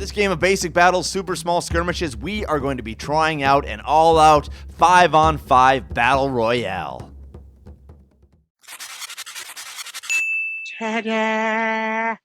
this game of Basic Battles Super Small Skirmishes, we are going to be trying out an all-out 5-on-5 Battle Royale. Ta-da!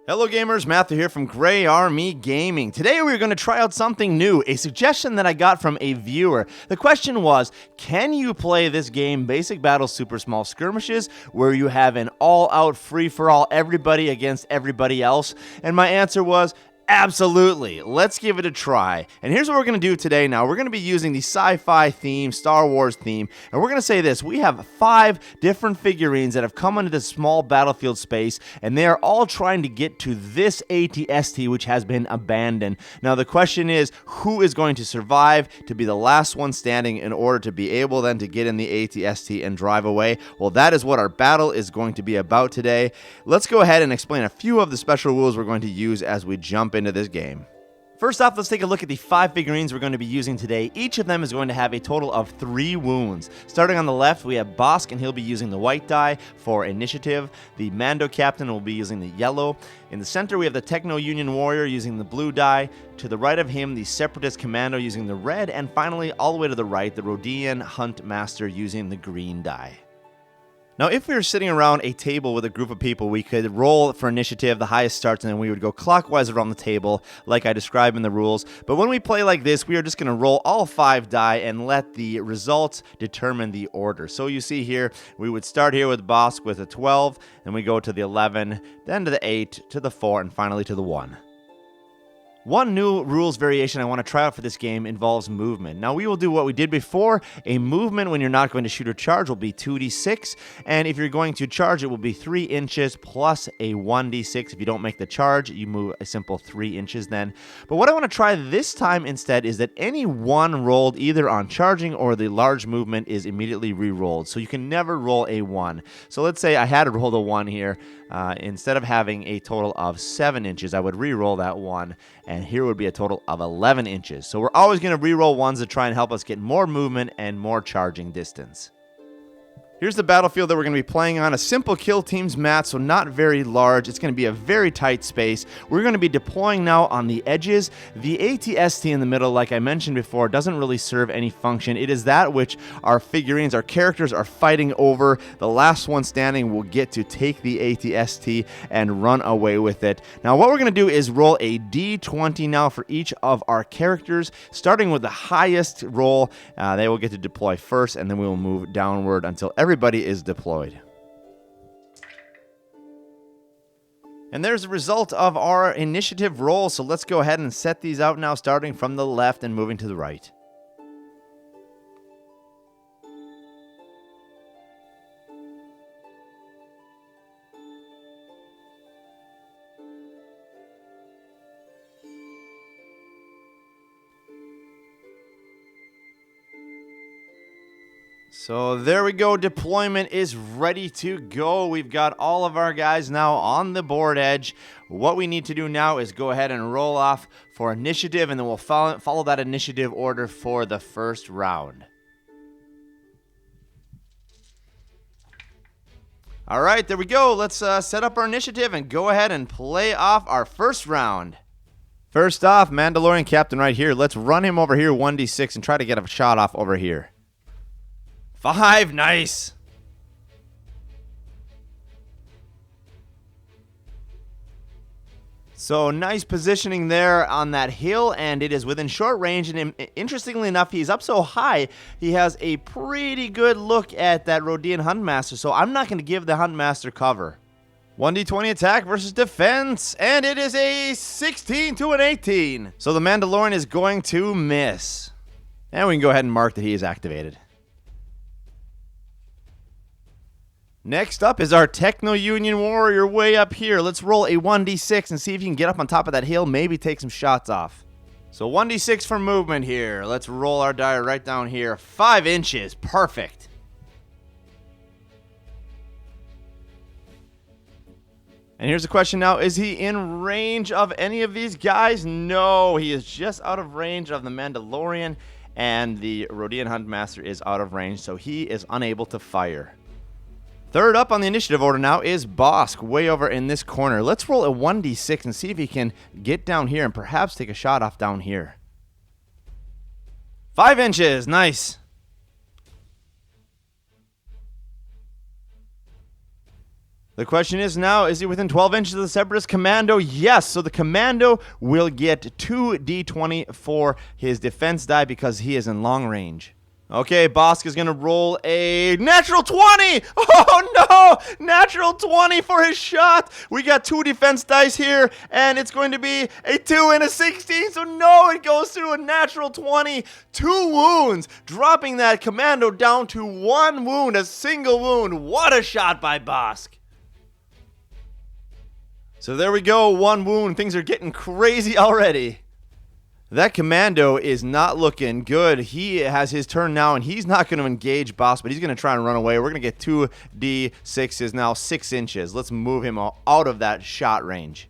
Hello gamers, Matthew here from Grey Army Gaming. Today we're going to try out something new, a suggestion that I got from a viewer. The question was, can you play this game, Basic Battles Super Small Skirmishes, where you have an all-out free-for-all everybody against everybody else? And my answer was, absolutely. Let's give it a try. And here's what we're going to do today now. We're going to be using the sci-fi theme, Star Wars theme, and we're going to say this. We have 5 different figurines that have come into this small battlefield space, and they are all trying to get to this AT-ST, which has been abandoned. Now, the question is, who is going to survive to be the last one standing in order to be able then to get in the AT-ST and drive away? Well, that is what our battle is going to be about today. Let's go ahead and explain a few of the special rules we're going to use as we jump into this game. First off, let's take a look at the 5 figurines we're going to be using today. Each of them is going to have a total of 3 wounds. Starting on the left, we have Bosk, and he'll be using the white die for initiative. The Mando Captain will be using the yellow. In the center, we have the Techno Union Warrior using the blue die. To the right of him, the Separatist Commando using the red. And finally, all the way to the right, the Rodian Hunt Master using the green die. Now, if we were sitting around a table with a group of people, we could roll for initiative, the highest starts, and then we would go clockwise around the table, like I described in the rules. But when we play like this, we are just going to roll all 5 die and let the results determine the order. So you see here, we would start here with Bosk with a 12, then we go to the 11, then to the 8, to the 4, and finally to the 1. One new rules variation I want to try out for this game involves movement. Now, we will do what we did before. A movement when you're not going to shoot or charge will be 2d6, and if you're going to charge, it will be 3 inches plus a 1d6. If you don't make the charge, you move a simple 3 inches then. But what I want to try this time instead is that any one rolled either on charging or the large movement is immediately re-rolled. So you can never roll a 1. So let's say I had to roll a 1 here. Instead of having a total of 7 inches, I would re-roll that 1, and here would be a total of 11 inches. So we're always going to re-roll 1s to try and help us get more movement and more charging distance. Here's the battlefield that we're going to be playing on. A simple kill teams match, so not very large. It's going to be a very tight space. We're going to be deploying now on the edges. The AT-ST in the middle, like I mentioned before, doesn't really serve any function. It is that which our figurines, our characters are fighting over. The last one standing will get to take the AT-ST and run away with it. Now, what we're going to do is roll a D20 now for each of our characters. Starting with the highest roll, they will get to deploy first, and then we will move downward until everybody is deployed. And there's the result of our initiative roll, so let's go ahead and set these out now, starting from the left and moving to the right. So there we go, deployment is ready to go. We've got all of our guys now on the board edge. What we need to do now is go ahead and roll off for initiative, and then we'll follow that initiative order for the first round. All right, there we go. Let's set up our initiative and go ahead and play off our first round. First off, Mandalorian Captain right here. Let's run him over here 1d6 and try to get a shot off over here. 5, nice. So nice positioning there on that hill, and it is within short range. And interestingly enough, he's up so high, he has a pretty good look at that Rodian Huntmaster. So I'm not going to give the Huntmaster cover. 1d20 attack versus defense, and it is a 16 to an 18. So the Mandalorian is going to miss. And we can go ahead and mark that he is activated. Next up is our Techno Union Warrior way up here. Let's roll a 1d6 and see if you can get up on top of that hill, maybe take some shots off. So 1d6 for movement here. Let's roll our die right down here. 5 inches, perfect. And here's the question now, is he in range of any of these guys? No, he is just out of range of the Mandalorian, and the Rodian Huntmaster is out of range, so he is unable to fire. Third up on the initiative order now is Bosk, way over in this corner. Let's roll a 1d6 and see if he can get down here and perhaps take a shot off down here. 5 inches, nice. The question is now, is he within 12 inches of the Separatist Commando? Yes, so the Commando will get 2d20 for his defense die because he is in long range. Okay, Bosk is going to roll a natural 20! Oh no! Natural 20 for his shot! We got 2 defense dice here, and it's going to be a 2 and a 16, so no, it goes through a natural 20. 2 wounds, dropping that Commando down to 1 wound, a single wound. What a shot by Bosk! So there we go, 1 wound. Things are getting crazy already. That Commando is not looking good. He has his turn now, and he's not going to engage Bosk, but he's going to try and run away. We're going to get 2d6s now, 6 inches. Let's move him out of that shot range.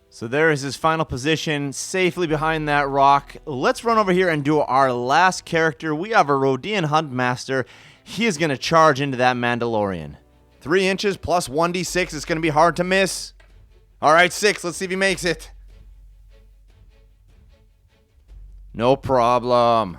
So there is his final position, safely behind that rock. Let's run over here and do our last character. We have a Rodian Huntmaster. He is going to charge into that Mandalorian. 3 inches plus 1d6. It's going to be hard to miss. All right, 6. Let's see if he makes it. No problem.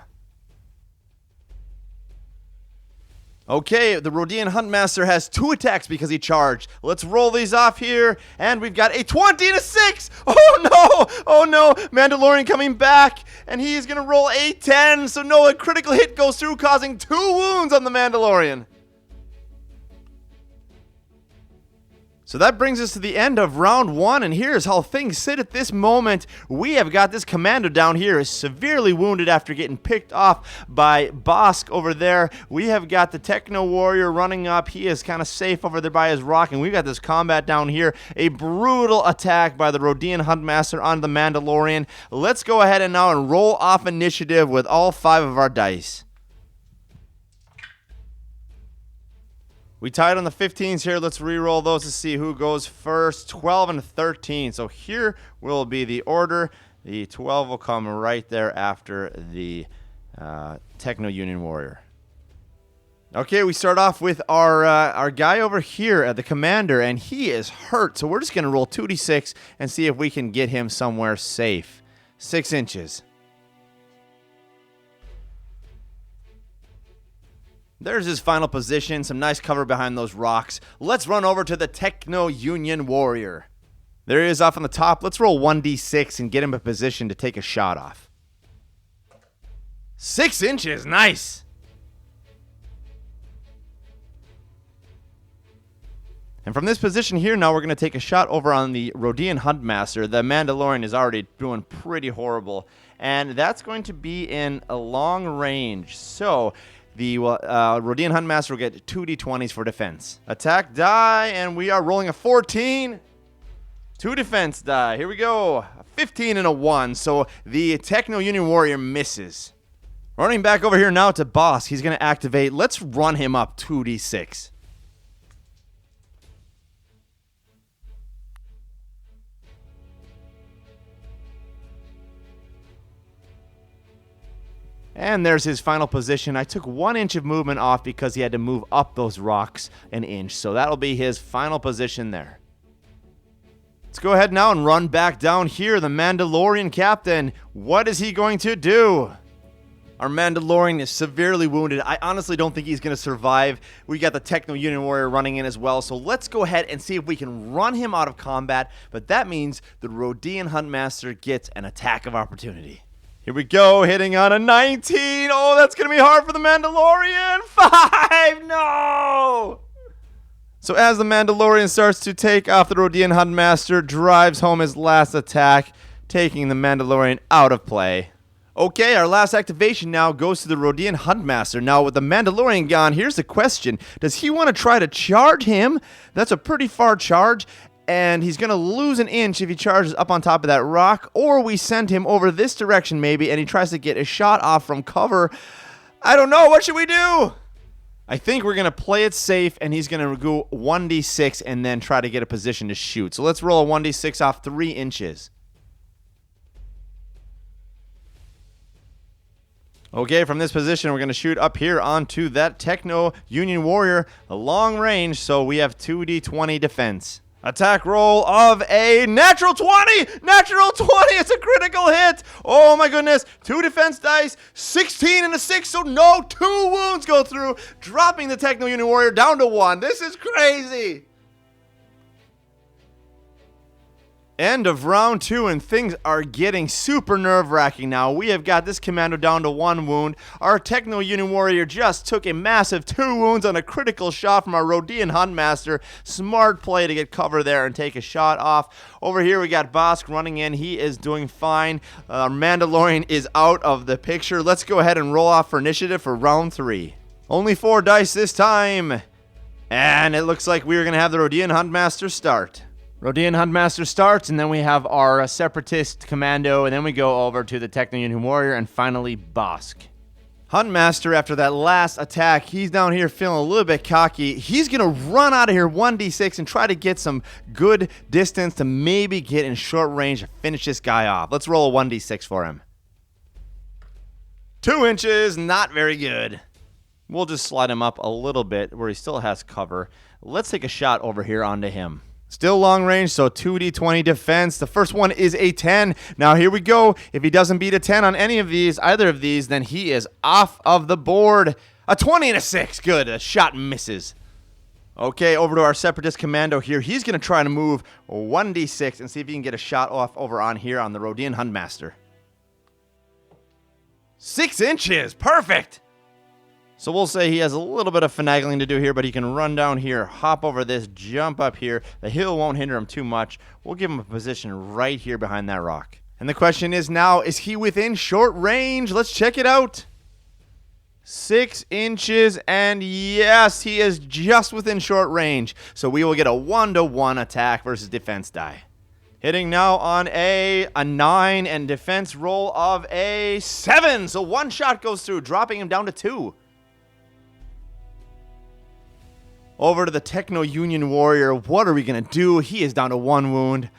Okay, the Rodian Huntmaster has 2 attacks because he charged. Let's roll these off here, and we've got a 20 and a 6! Oh no! Oh no! Mandalorian coming back, and he's gonna roll a 10, so no, a critical hit goes through, causing 2 wounds on the Mandalorian. So that brings us to the end of round 1, and here's how things sit at this moment. We have got this Commando down here is severely wounded after getting picked off by Bosk over there. We have got the Techno Warrior running up. He is kind of safe over there by his rock, and we've got this combat down here. A brutal attack by the Rodian Huntmaster on the Mandalorian. Let's go ahead and now and roll off initiative with all 5 of our dice. We tied on the 15s here. Let's re-roll those to see who goes first. 12 and 13. So here will be the order. The 12 will come right there after the Techno Union Warrior. Okay, we start off with our guy over here, the Commander, and he is hurt. So we're just going to roll 2d6 and see if we can get him somewhere safe. 6 inches. There's his final position. Some nice cover behind those rocks. Let's run over to the Techno Union Warrior. There he is off on the top. Let's roll 1d6 and get him a position to take a shot off. 6 inches. Nice. And from this position here, now we're going to take a shot over on the Rodian Huntmaster. The Mandalorian is already doing pretty horrible. And that's going to be in a long range. So the Rodian Huntmaster will get 2d20s for defense. Attack die, and we are rolling a 14. 2 defense die. Here we go. A 15 and a 1. So the Techno Union Warrior misses. Running back over here now to Bosk. He's going to activate. Let's run him up 2d6. And there's his final position. I took 1 inch of movement off because he had to move up those rocks an inch. So that'll be his final position there. Let's go ahead now and run back down here. The Mandalorian captain. What is he going to do? Our Mandalorian is severely wounded. I honestly don't think he's going to survive. We got the Techno Union Warrior running in as well. So let's go ahead and see if we can run him out of combat. But that means the Rodian Huntmaster gets an attack of opportunity. Here we go, hitting on a 19. Oh, that's going to be hard for the Mandalorian. 5, no! So as the Mandalorian starts to take off, the Rodian Huntmaster drives home his last attack, taking the Mandalorian out of play. Okay, our last activation now goes to the Rodian Huntmaster. Now, with the Mandalorian gone, here's the question. Does he want to try to charge him? That's a pretty far charge. And he's going to lose an inch if he charges up on top of that rock. Or we send him over this direction maybe, and he tries to get a shot off from cover. I don't know. What should we do? I think we're going to play it safe, and he's going to go 1d6 and then try to get a position to shoot. So let's roll a 1d6 off 3 inches. Okay, from this position, we're going to shoot up here onto that Techno Union Warrior, a long range, so we have 2d20 defense. Attack roll of a natural 20! Natural 20! It's a critical hit! Oh my goodness! 2 defense dice, 16 and a 6, so no, 2 wounds go through, dropping the Techno Union Warrior down to 1. This is crazy! End of round 2, and things are getting super nerve-wracking now. We have got this commando down to 1 wound. Our Techno Union Warrior just took a massive 2 wounds on a critical shot from our Rodian Huntmaster. Smart play to get cover there and take a shot off. Over here we got Bosk running in. He is doing fine. Our Mandalorian is out of the picture. Let's go ahead and roll off for initiative for round 3. Only 4 dice this time. And it looks like we're going to have the Rodian Huntmaster start. Rodian Huntmaster starts, and then we have our Separatist Commando, and then we go over to the Techno Union Warrior, and finally Bosk. Huntmaster, after that last attack, he's down here feeling a little bit cocky. He's going to run out of here 1d6 and try to get some good distance to maybe get in short range to finish this guy off. Let's roll a 1d6 for him. 2 inches, not very good. We'll just slide him up a little bit where he still has cover. Let's take a shot over here onto him. Still long range, so 2d20 defense. The first one is a 10. Now here we go. If he doesn't beat a 10 on either of these, then he is off of the board. A 20 and a 6. Good. A shot misses. Okay, over to our Separatist Commando here. He's going to try to move 1d6 and see if he can get a shot off over on here on the Rodian Huntmaster. 6 inches. Perfect. So we'll say he has a little bit of finagling to do here, but he can run down here, hop over this, jump up here. The hill won't hinder him too much. We'll give him a position right here behind that rock. And the question is now, is he within short range? Let's check it out. 6 inches, and yes, he is just within short range. So we will get a 1-to-1 attack versus defense die. Hitting now on a 9 and defense roll of a 7. So 1 shot goes through, dropping him down to 2. Over to the Techno Union Warrior. What are we going to do? He is down to 1 wound.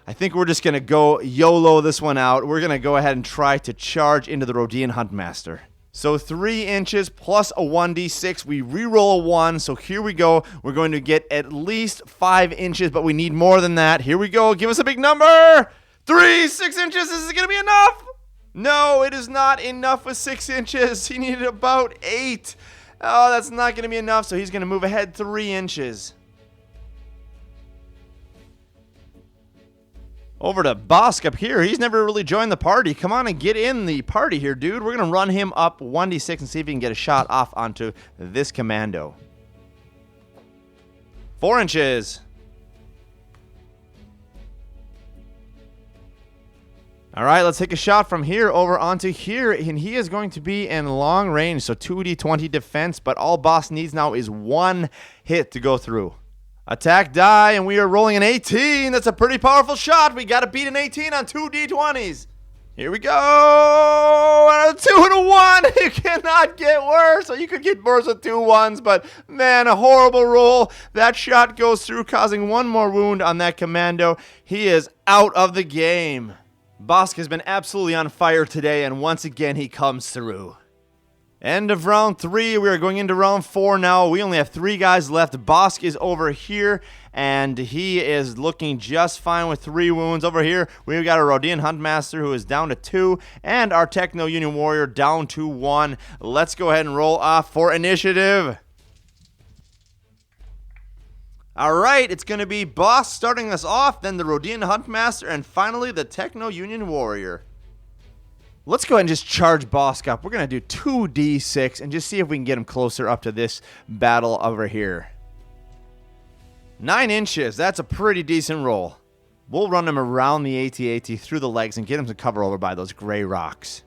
I think we're just going to go YOLO this one out. We're going to go ahead and try to charge into the Rodian Huntmaster. So 3 inches plus a 1d6. We re-roll a 1. So here we go. We're going to get at least 5 inches, but we need more than that. Here we go. Give us a big number. 6 inches. Is it going to be enough? No, it is not enough with 6 inches. He needed about 8. Oh, that's not going to be enough, so he's going to move ahead 3 inches. Over to Bosk up here. He's never really joined the party. Come on and get in the party here, dude. We're going to run him up 1d6 and see if he can get a shot off onto this commando. 4 inches. All right, let's take a shot from here over onto here, and he is going to be in long range, so 2d20 defense, but all Bosk needs now is 1 hit to go through. Attack die, and we are rolling an 18. That's a pretty powerful shot. We got to beat an 18 on 2 d20s. Here we go. And a 2 and a 1. You cannot get worse. So you could get worse with 2 1s, but man, a horrible roll. That shot goes through, causing 1 more wound on that commando. He is out of the game. Bosk has been absolutely on fire today, and once again, he comes through. End of round 3. We are going into round 4 now. We only have 3 guys left. Bosk is over here, and he is looking just fine with 3 wounds. Over here, we've got a Rodian Huntmaster who is down to 2, and our Techno Union Warrior down to 1. Let's go ahead and roll off for initiative. All right, it's going to be Bosk starting us off, then the Rodian Huntmaster, and finally the Techno Union Warrior. Let's go ahead and just charge Bosk up. We're going to do 2d6 and just see if we can get him closer up to this battle over here. 9 inches. That's a pretty decent roll. We'll run him around the AT-AT through the legs and get him to cover over by those gray rocks.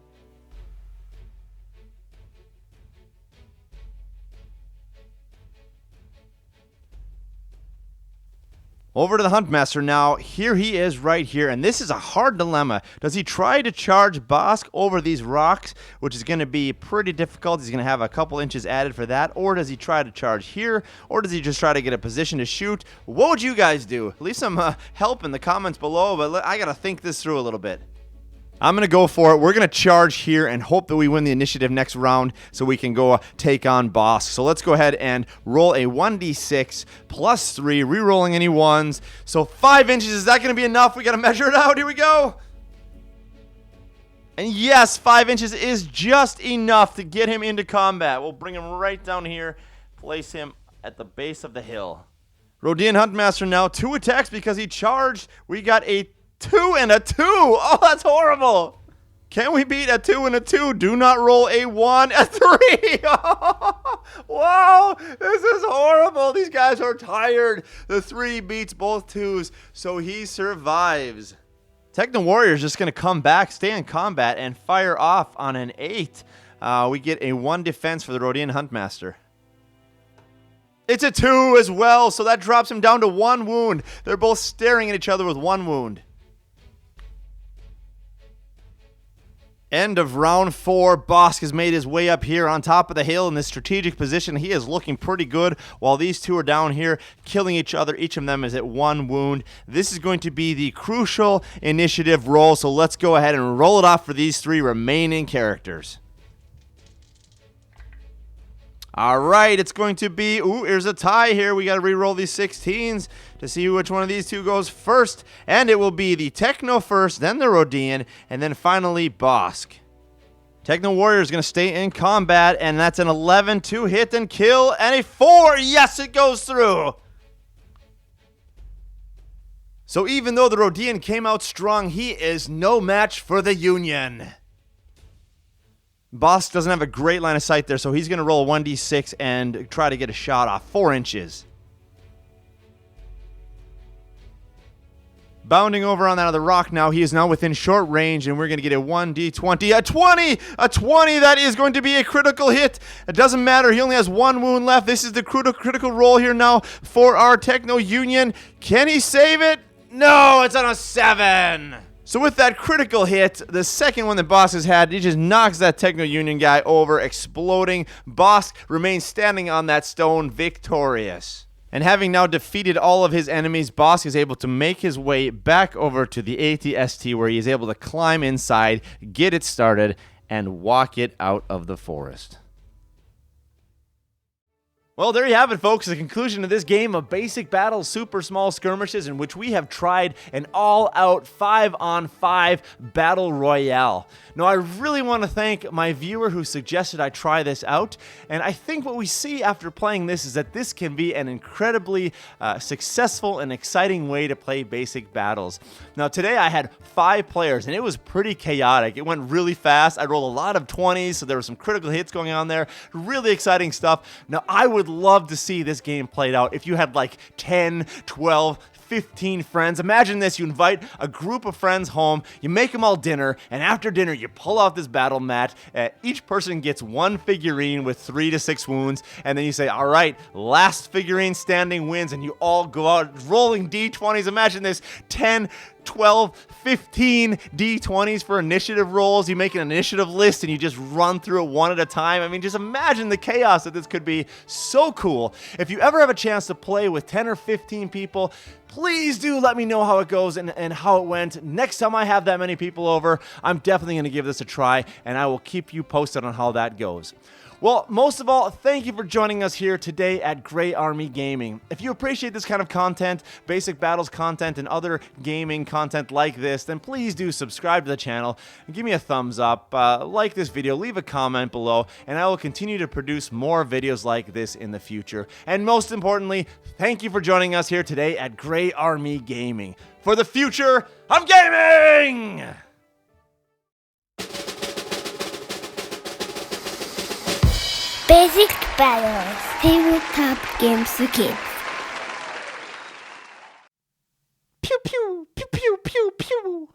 Over to the Huntmaster now. Here he is right here, and this is a hard dilemma. Does he try to charge Bosk over these rocks, which is going to be pretty difficult? He's going to have a couple inches added for that, or does he try to charge here, or does he just try to get a position to shoot? What would you guys do? Leave some help in the comments below, but I got to think this through a little bit. I'm going to go for it. We're going to charge here and hope that we win the initiative next round so we can go take on Bosk. So let's go ahead and roll a 1d6 plus 3, re-rolling any ones. So 5 inches, is that going to be enough? We got to measure it out. Here we go. And yes, 5 inches is just enough to get him into combat. We'll bring him right down here, place him at the base of the hill. Rodian Huntmaster now 2 attacks because he charged. We got a 2 and a 2. Oh, that's horrible. Can we beat a 2 and a 2? Do not roll a 1, a 3. Whoa, this is horrible. These guys are tired. The 3 beats both 2s, so he survives. Techno Warrior is just going to come back, stay in combat, and fire off on an 8. We get a 1 defense for the Rodian Huntmaster. It's a 2 as well, so that drops him down to 1 wound. They're both staring at each other with 1 wound. End of round 4. Bosk has made his way up here on top of the hill in this strategic position. He is looking pretty good while these 2 are down here killing each other. Each of them is at 1 wound. This is going to be the crucial initiative roll, so let's go ahead and roll it off for these 3 remaining characters. All right, it's going to be, here's a tie here. We got to re-roll these 16s to see which one of these 2 goes first. And it will be the Techno first, then the Rodian, and then finally Bosk. Techno Warrior is going to stay in combat, and that's an 11 to hit and kill, and a 4. Yes, it goes through. So even though the Rodian came out strong, he is no match for the Union. Bosk doesn't have a great line of sight there, so he's going to roll a 1d6 and try to get a shot off. 4 inches. Bounding over on that other rock now. He is now within short range, and we're going to get a 1d20. A 20! A 20! That is going to be a critical hit. It doesn't matter. He only has 1 wound left. This is the critical roll here now for our Techno Union. Can he save it? No, it's on a 7. So with that critical hit, the second one that Bosk has had, he just knocks that Techno Union guy over, exploding. Bosk remains standing on that stone, victorious. And having now defeated all of his enemies, Bosk is able to make his way back over to the ATST, where he is able to climb inside, get it started, and walk it out of the forest. Well, there you have it, folks. The conclusion of this game of Basic Battles Super Small Skirmishes, in which we have tried an all-out 5-on-5 Battle Royale. Now, I really want to thank my viewer who suggested I try this out, and I think what we see after playing this is that this can be an incredibly successful and exciting way to play Basic Battles. Now, today I had 5 players, and it was pretty chaotic. It went really fast. I rolled a lot of 20s, so there were some critical hits going on there. Really exciting stuff. Now, I would love to see this game played out if you had like 10, 12, 15 friends. Imagine this: you invite a group of friends home, you make them all dinner, and after dinner you pull out this battle mat. Each person gets 1 figurine with 3 to 6 wounds, and then you say, all right, last figurine standing wins, and you all go out rolling d20s. Imagine this: 10, 12, 15 d20s for initiative rolls. You make an initiative list and you just run through it one at a time. I mean, just imagine the chaos that this could be. So cool. If you ever have a chance to play with 10 or 15 people, please do let me know how it goes and how it went. Next time I have that many people over, I'm definitely going to give this a try, and I will keep you posted on how that goes. Well, most of all, thank you for joining us here today at Grey Army Gaming. If you appreciate this kind of content, Basic Battles content, and other gaming content like this, then please do subscribe to the channel and give me a thumbs up, like this video, leave a comment below, and I will continue to produce more videos like this in the future. And most importantly, thank you for joining us here today at Grey Army Gaming for the future of gaming! Basic Battles, tabletop games for kids. Pew pew, pew pew pew pew.